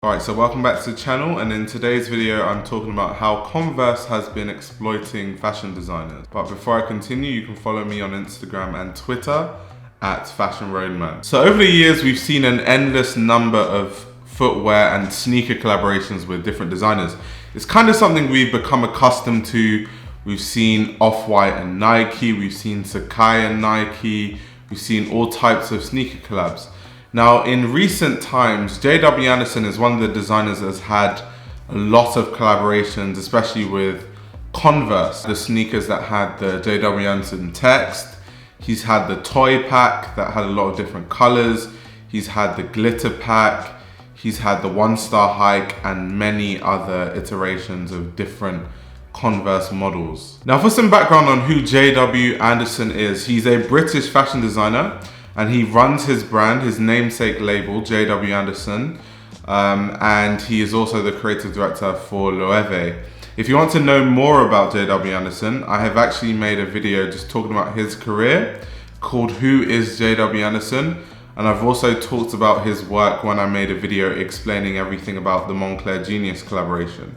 Alright, so welcome back to the channel, and in today's video I'm talking about how Converse has been exploiting fashion designers. But before I continue, you can follow me on Instagram and Twitter at Fashion Roadman. So over the years we've seen an endless number of footwear and sneaker collaborations with different designers. It's kind of something we've become accustomed to. We've seen Off-White and Nike, we've seen Sacai and Nike, we've seen all types of sneaker collabs. Now, in recent times, J.W Anderson is one of the designers that has had a lot of collaborations, especially with Converse, the sneakers that had the J.W Anderson text. He's had the toy pack that had a lot of different colors. He's had the glitter pack. He's had the one-star hike and many other iterations of different Converse models. Now, for some background on who J.W Anderson is, he's a British fashion designer, and he runs his brand, his namesake label, J.W Anderson, and he is also the creative director for Loewe. If you want to know more about J.W Anderson, I have actually made a video just talking about his career called Who is J.W Anderson? And I've also talked about his work when I made a video explaining everything about the Moncler Genius collaboration.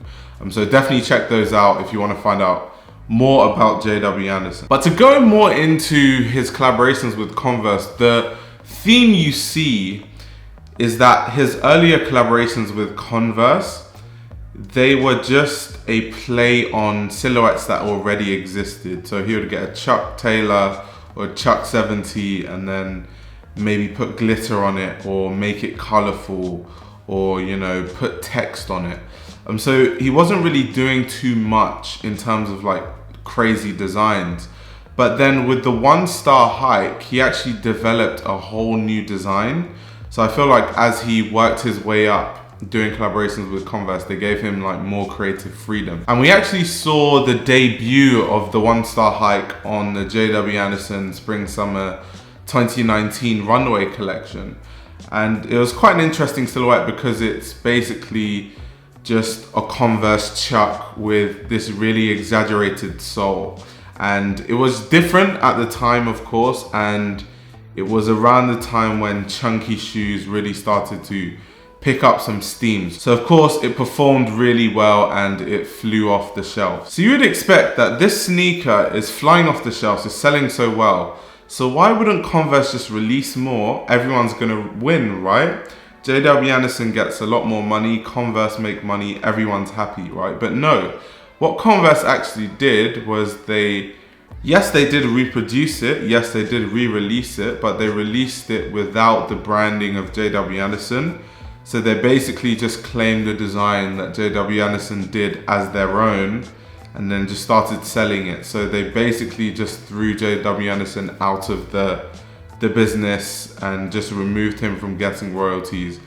So definitely check those out if you want to find out more about J.W Anderson. But to go more into his collaborations with Converse, the theme you see is that his earlier collaborations with Converse, they were just a play on silhouettes that already existed. So he would get a Chuck Taylor or Chuck 70 and then maybe put glitter on it or make it colorful or, you know, put text on it. So he wasn't really doing too much in terms of like crazy designs. But then with the one-star hike, he actually developed a whole new design. So I feel like as he worked his way up doing collaborations with Converse, they gave him like more creative freedom. And we actually saw the debut of the one-star hike on the J.W Anderson Spring-Summer 2019 runway collection. And it was quite an interesting silhouette because it's basically just a Converse Chuck with this really exaggerated sole. And it was different at the time, of course, and it was around the time when chunky shoes really started to pick up some steam. So of course it performed really well and it flew off the shelf. So you would expect that this sneaker is flying off the shelves, it's selling so well. So why wouldn't Converse just release more? Everyone's gonna win, right? J.W Anderson gets a lot more money, Converse make money, everyone's happy, right? But no, what Converse actually did was yes, they did reproduce it, yes, they did re-release it, but they released it without the branding of J.W Anderson. So they basically just claimed the design that J.W Anderson did as their own and then just started selling it. So they basically just threw J.W Anderson out of the business and just removed him from getting royalties,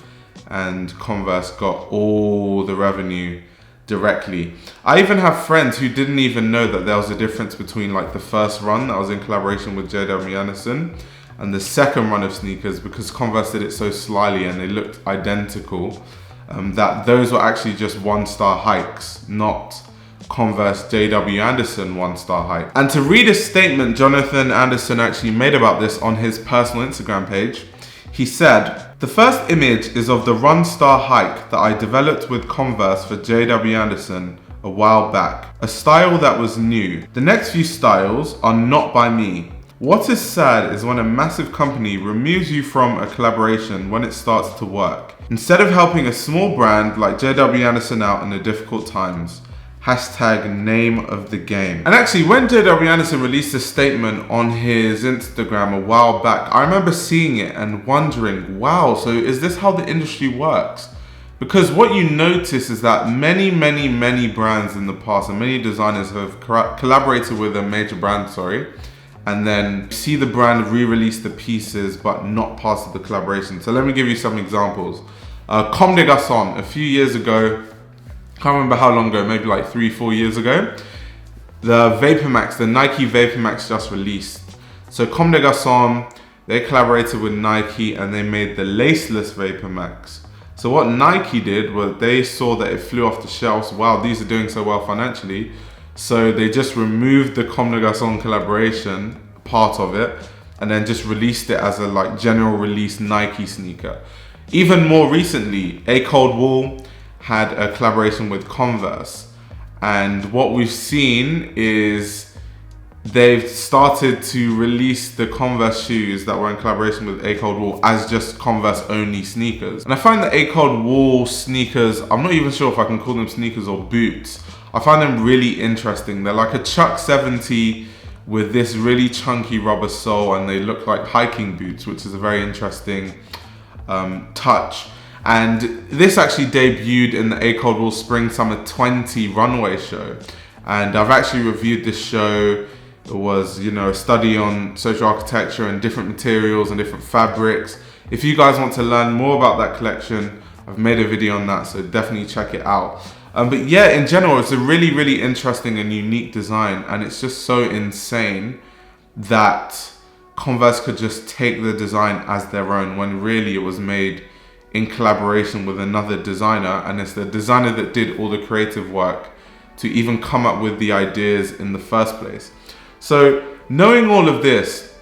and Converse got all the revenue directly. I even have friends who didn't even know that there was a difference between like the first run that was in collaboration with J.W Anderson and the second run of sneakers, because Converse did it so slyly and they looked identical, that those were actually just one-star hikes, not Converse J.W Anderson one-star hike. And to read a statement Jonathan Anderson actually made about this on his personal Instagram page, he said, "The first image is of the run-star hike that I developed with Converse for J.W Anderson a while back, a style that was new. The next few styles are not by me. What is sad is when a massive company removes you from a collaboration when it starts to work, instead of helping a small brand like J.W Anderson out in the difficult times. Hashtag name of the game." And actually, when J.W Anderson released a statement on his Instagram a while back, I remember seeing it and wondering, wow, so is this how the industry works? Because what you notice is that many brands in the past and many designers have collaborated with a major brand, and then see the brand re-release the pieces but not part of the collaboration. So let me give you some examples. Comme des Garcons, a few years ago, can't remember how long ago, maybe like 3-4 years ago, the Vapor Max, the Nike Vapor Max just released. So Comme des Garcons, they collaborated with Nike and they made the laceless Vapor Max. So what Nike did was they saw that it flew off the shelves. Wow, these are doing so well financially. So they just removed the Comme des Garcons collaboration part of it and then just released it as a like general release Nike sneaker. Even more recently, A-Cold-Wall had a collaboration with Converse. And what we've seen is they've started to release the Converse shoes that were in collaboration with A-Cold-Wall as just Converse only sneakers. And I find the A-Cold-Wall sneakers, I'm not even sure if I can call them sneakers or boots. I find them really interesting. They're like a Chuck 70 with this really chunky rubber sole, and they look like hiking boots, which is a very interesting touch. And this actually debuted in the A-Cold-Wall Spring Summer 20 runway show. And I've actually reviewed this show. It was, a study on social architecture and different materials and different fabrics. If you guys want to learn more about that collection, I've made a video on that, so definitely check it out. But yeah, in general, it's a really, really interesting and unique design, and it's just so insane that Converse could just take the design as their own when really it was made in collaboration with another designer, and it's the designer that did all the creative work to even come up with the ideas in the first place. So knowing all of this,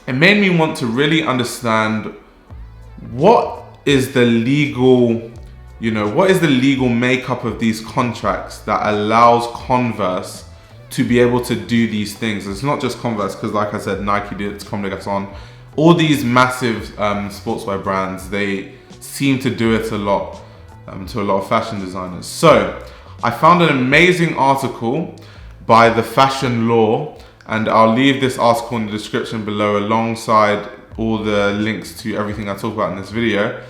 it made me want to really understand what is the legal makeup of these contracts that allows Converse to be able to do these things. It's not just Converse, because like I said, Nike did it, Comme, all these massive sportswear brands, they seem to do it a lot to a lot of fashion designers. So I found an amazing article by The Fashion Law, and I'll leave this article in the description below alongside all the links to everything I talk about in this video.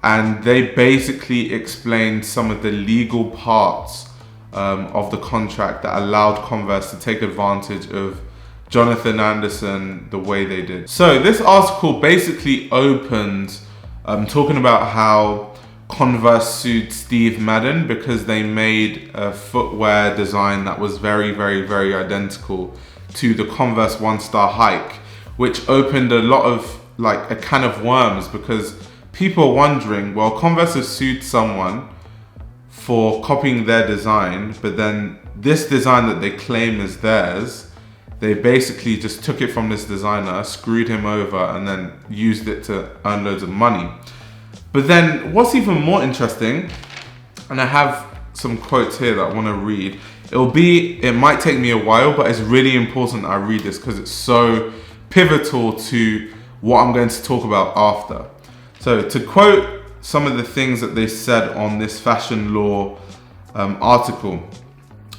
And they basically explained some of the legal parts of the contract that allowed Converse to take advantage of J.W Anderson the way they did. So this article basically opened talking about how Converse sued Steve Madden because they made a footwear design that was very, very, very identical to the Converse One Star Hike, which opened a lot of a can of worms, because people are wondering, well, Converse has sued someone for copying their design, but then this design that they claim is theirs, they basically just took it from this designer, screwed him over, and then used it to earn loads of money. But then what's even more interesting, and I have some quotes here that I want to read. It might take me a while, but it's really important that I read this because it's so pivotal to what I'm going to talk about after. So to quote some of the things that they said on this Fashion Law article.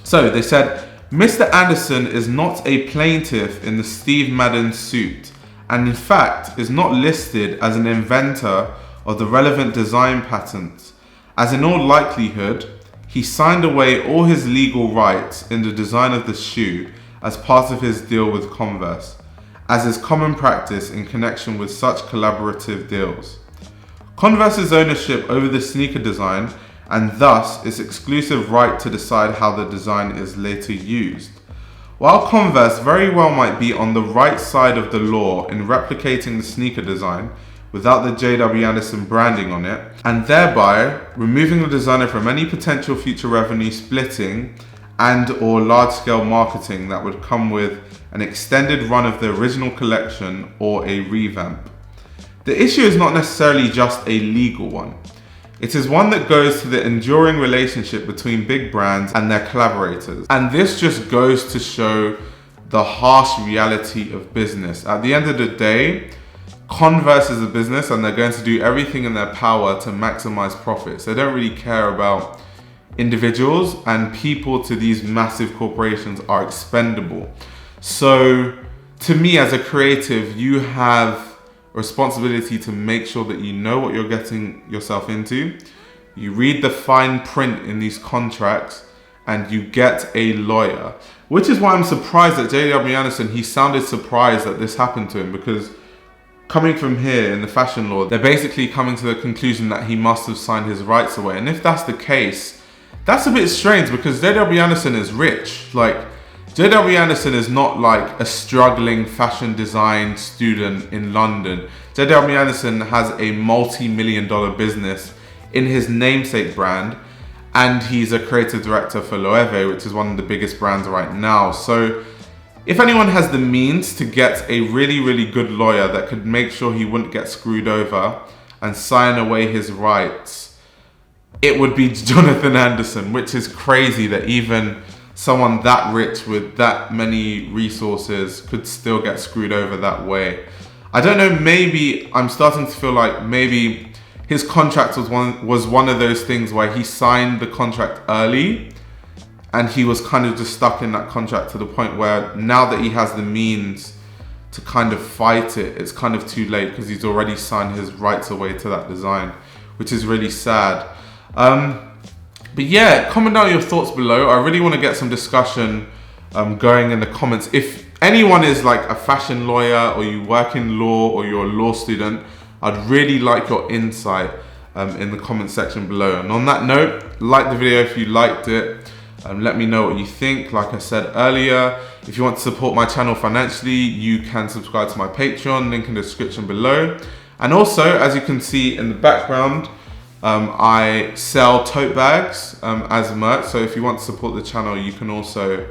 So they said, Mr. Anderson is not a plaintiff in the Steve Madden suit, and in fact is not listed as an inventor of the relevant design patents, as in all likelihood, he signed away all his legal rights in the design of the shoe as part of his deal with Converse, as is common practice in connection with such collaborative deals. Converse's ownership over the sneaker design, and thus its exclusive right to decide how the design is later used. While Converse very well might be on the right side of the law in replicating the sneaker design without the J.W Anderson branding on it, and thereby removing the designer from any potential future revenue splitting and or large-scale marketing that would come with an extended run of the original collection or a revamp. The issue is not necessarily just a legal one. It is one that goes to the enduring relationship between big brands and their collaborators. And this just goes to show the harsh reality of business. At the end of the day, Converse is a business and they're going to do everything in their power to maximize profits. They don't really care about individuals, and people to these massive corporations are expendable. So to me as a creative, you have a responsibility to make sure that you know what you're getting yourself into. You read the fine print in these contracts and you get a lawyer, which is why I'm surprised that J.W Anderson, he sounded surprised that this happened to him, because coming from here in the Fashion Law, they're basically coming to the conclusion that he must have signed his rights away. And if that's the case, that's a bit strange, because J.W Anderson is rich. J.W Anderson is not like a struggling fashion design student in London. J.W Anderson has a multi-million-dollar business in his namesake brand, and he's a creative director for Loewe, which is one of the biggest brands right now. So if anyone has the means to get a really, really good lawyer that could make sure he wouldn't get screwed over and sign away his rights, it would be Jonathan Anderson, which is crazy that even someone that rich with that many resources could still get screwed over that way. I don't know, maybe I'm starting to feel like maybe his contract was one of those things where he signed the contract early and he was kind of just stuck in that contract to the point where now that he has the means to kind of fight it, it's kind of too late because he's already signed his rights away to that design, which is really sad. But yeah, comment down your thoughts below. I really want to get some discussion going in the comments. If anyone is like a fashion lawyer or you work in law or you're a law student, I'd really like your insight in the comment section below. And on that note, like the video if you liked it. Let me know what you think. Like I said earlier, if you want to support my channel financially, you can subscribe to my Patreon, link in the description below. And also, as you can see in the background, I sell tote bags as merch. So if you want to support the channel, you can also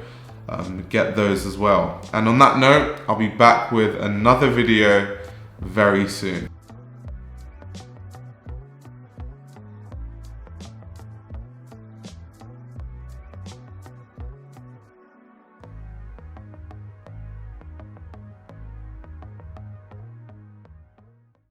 get those as well. And on that note, I'll be back with another video very soon.